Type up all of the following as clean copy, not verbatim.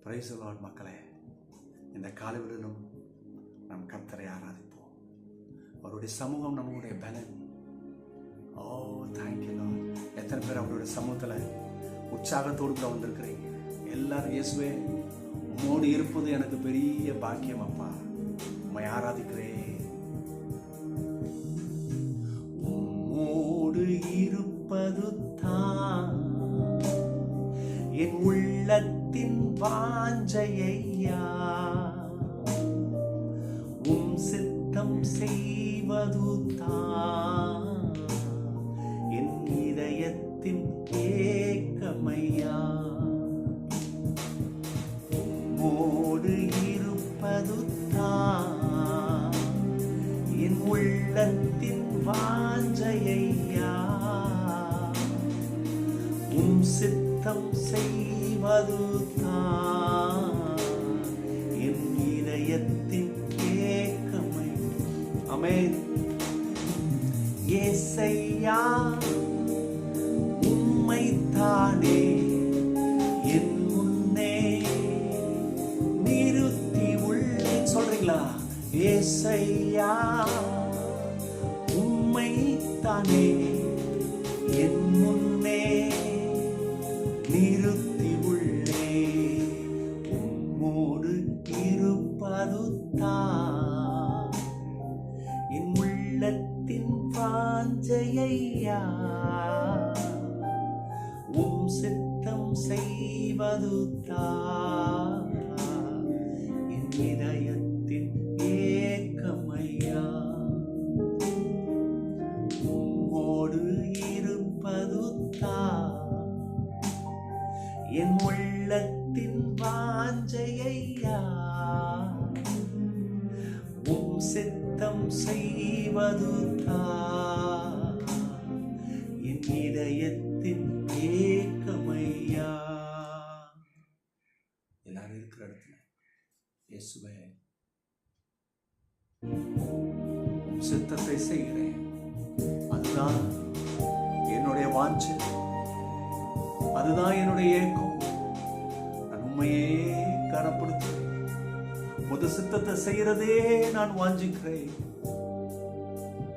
Praise the Lord மக்களே, இந்த காலைவிலும் நம் கர்த்தரை ஆராதிப்போம். அவருடைய சமூகம் நம்முடைய பலன். ஓ தேங்க்யூ லார்ட். எத்தனை பேர் அவருடைய சமூகத்தில் உற்சாகத்தோடு கூட வந்திருக்கிறீங்க? எல்லாரும் இயேசுவே உம்மோடு இருப்பது எனக்கு பெரிய பாக்கியம் அப்பா, உம்மை ஆராதிக்கிறேன். உம்மோடு இருப்பது தான் என் உள்ளத்தின் வாஞ்சையா, உம் சித்தம் செய்வது தான் என் இதயத்தின் ஏக்கமையா. உம்மோடு இருப்பது தான் என் உள்ளத்தின் வாஞ்சையா, உம் சித்தம் செய்வது தான் என் இதயத்தின் ஏக்கமை. ஆமென். ஏசையா உம்மைத்தானே என் முன்னே நிறுத்தி உள்ளேன். சொல்றீங்களா? ஏசையா உம்மைத்தானே என் முன்னே நிறுத்தி உள்ளே, உம்மோடு இருப்பது தான் என் உள்ளத்தின் வாஞ்சையா, உம் சித்தம் செய்வது தான் என் இதயத்தின் ஏக்கமையா. உம்மோடு இருப்பது தான் என் உள்ளத்தின் வாஞ்சையா, உம் சித்தம் செய்வது தான் என் இதயத்தின் ஏக்கமையா. எல்லாரும் இருக்கிற இடத்துல இயேசுவே உம் சித்தத்தை செய்கிறேன், அதுதான் என்னுடைய வாஞ்சை, அதுதான் என்னுடைய ஏக்கம். நான் உண்மையே கனப்படுத்துகிறேன். முத சித்தத்தை செய்யறதே நான் வாஞ்சிக்கிறேன்.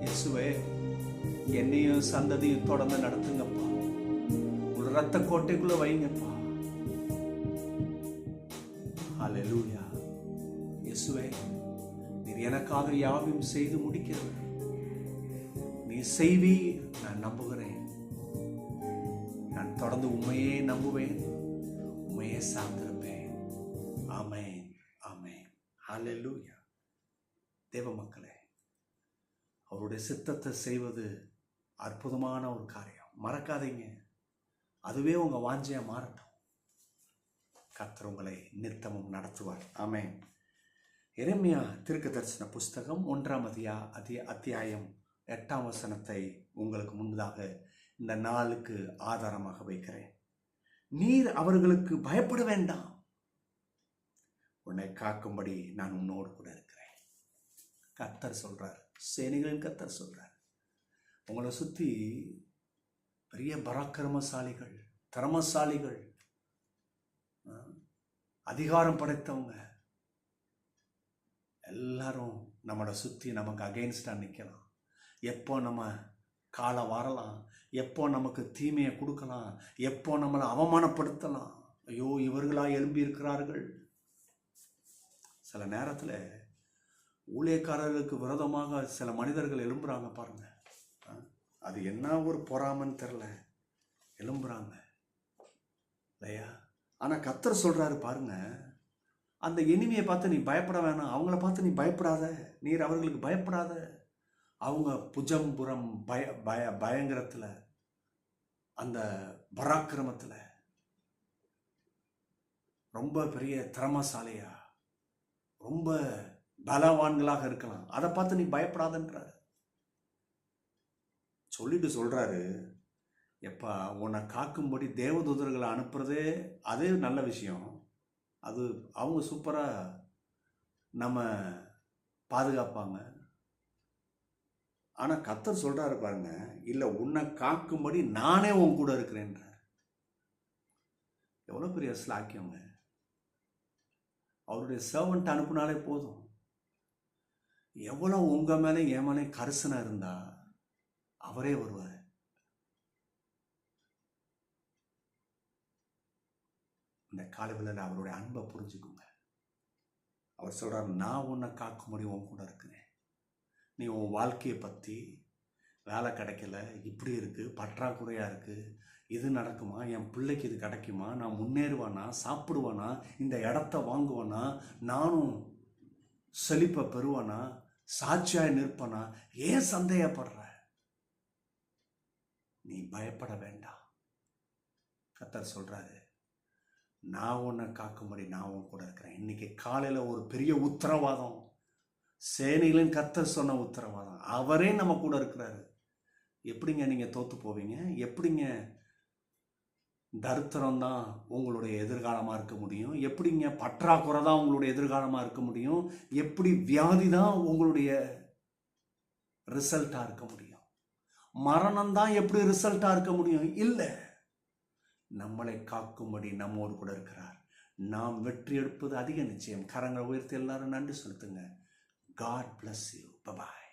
இயேசுவே என்னையும் சந்ததியும் தொடர்ந்து நடத்துங்கப்பா, ஒரு ரத்த கோட்டைக்குள்ள வைங்கப்பா. ஹல்லேலூயா. இயேசுவே நீர் எனக்காக யாவையும் செய்து முடிக்கிறவர். நீ செய்வீர், நான் நம்புகிறேன். நான் தொடர்ந்து உண்மையே நம்புவேன், உண்மையே சார்ந்திருப்பேன். ஆமென், ஆமென். ஹல்லேலூயா. தேவ மக்களே, அவருடைய சித்தத்தை செய்வது அற்புதமான ஒரு காரியம். மறக்காதீங்க, அதுவே உங்க வாஞ்சையா மாறட்டும். கர்த்தர் உங்களை நித்தமும் நடத்துவார். ஆமென். எரேமியா தீர்க்கதரிசன புஸ்தகம் 1 அத்தியாயம் 8 வசனத்தை உங்களுக்கு முன்பதாக இந்த நாளுக்கு ஆதாரமாக வைக்கிறேன். நீர் அவர்களுக்கு பயப்பட வேண்டாம், உன்னை காக்கும்படி நான் உன்னோடு கூட இருக்கிறேன். கர்த்தர் சொல்றார், சேனைகளின் கர்த்தர் சொல்றார். உங்களை சுத்தி பெரிய பராக்கிரமசாலிகள், திறமசாலிகள், அதிகாரம் படைத்தவங்க எல்லாரும் நம்மளை சுத்தி நமக்கு அகைன்ஸ்டா நிக்கலாம். எப்போ நம்ம காலை வரலாம், எப்போ நமக்கு தீமையை கொடுக்கலாம், எப்போ நம்மளை அவமானப்படுத்தலாம். ஐயோ இவர்களா எழும்பி இருக்கிறார்கள். சில நேரத்தில் ஊழியக்காரர்களுக்கு விரோதமாக சில மனிதர்கள் எழும்புறாங்க பாருங்க. அது என்ன ஒரு பொறாமன்னு தெரில, எழும்புறாங்க இல்லையா? ஆனால் கர்த்தர் சொல்றாரு பாருங்க, அந்த எனிமையை பார்த்து நீ பயப்பட வேணாம், அவங்கள பார்த்து நீ பயப்படாத, நீர் அவர்களுக்கு பயப்படாத. அவங்க புஜம்புறம் பயங்கரத்தில், அந்த பராக்கிரமத்தில் ரொம்ப பெரிய திறமசாலியா, ரொம்ப பலவான்களாக இருக்கலாம். அதை பார்த்து நீ பயப்படாதன்ற சொல்லிட்டு சொல்றாரு, எப்பா உன்னை காக்கும்படி தேவதூதர்களை அனுப்புறதே அதே நல்ல விஷயம். அது அவங்க சூப்பராக நம்ம பாதுகாப்பாங்க. ஆனால் கர்த்தர் சொல்றாரு பாருங்க, இல்லை உன்னை காக்கும்படி நானே உன் கூட இருக்கிறேன்றார். எவ்வளோ பெரிய ஸ்லாக்கியங்க. அவருடைய சர்வன்ட் அனுப்புனாலே போதும். எவ்வளோ உங்கள் மேலே என் மேலே கரிசனை இருந்தா அவரே வருவார். இந்த காலையில் அவருடைய அன்பை புரிஞ்சுக்குங்க. அவர் சொல்கிறார், நான் உன்னை காக்க முடியும், உன் கூட இருக்கிறேன். நீ உன் வாழ்க்கையை பற்றி வேலை கிடைக்கல, இப்படி இருக்குது, பற்றாக்குறையாக இருக்குது, இது நடக்குமா, என் பிள்ளைக்கு இது கிடைக்குமா, நான் முன்னேறுவானா, சாப்பிடுவானா, இந்த இடத்த வாங்குவானா, நானும் செழிப்பை பெறுவானா, சாட்சியாய் நிற்பனா, ஏன் சந்தேகப்படுற? நீ பயப்பட வேண்டாம். கர்த்தர் சொல்றாரு, நான் உன்னை காக்கும்படி நான் உன் கூட இருக்கிறேன். இன்னைக்கு காலையில் ஒரு பெரிய உத்தரவாதம், சேனைகளின் கர்த்தர் சொன்ன உத்தரவாதம். அவரே நம்ம கூட இருக்கிறாரு. எப்படிங்க நீங்கள் தோற்று போவீங்க? எப்படிங்க தரித்திரம் தான் உங்களுடைய எதிர்காலமாக இருக்க முடியும்? எப்படிங்க பற்றாக்குறை தான் உங்களுடைய எதிர்காலமாக இருக்க முடியும்? எப்படி வியாதி தான் உங்களுடைய ரிசல்ட்டாக இருக்க முடியும்? மரணம் தான் எப்படி ரிசல்ட்டாக இருக்க முடியும்? இல்லை, நம்மளை காக்கும்படி நம்மோடு கூட இருக்கிறார். நாம் வெற்றி எடுப்பது அதிக நிச்சயம். கரங்களை உயர்த்தி எல்லாரும் நன்றி செலுத்துங்க. God bless you. Bye-bye.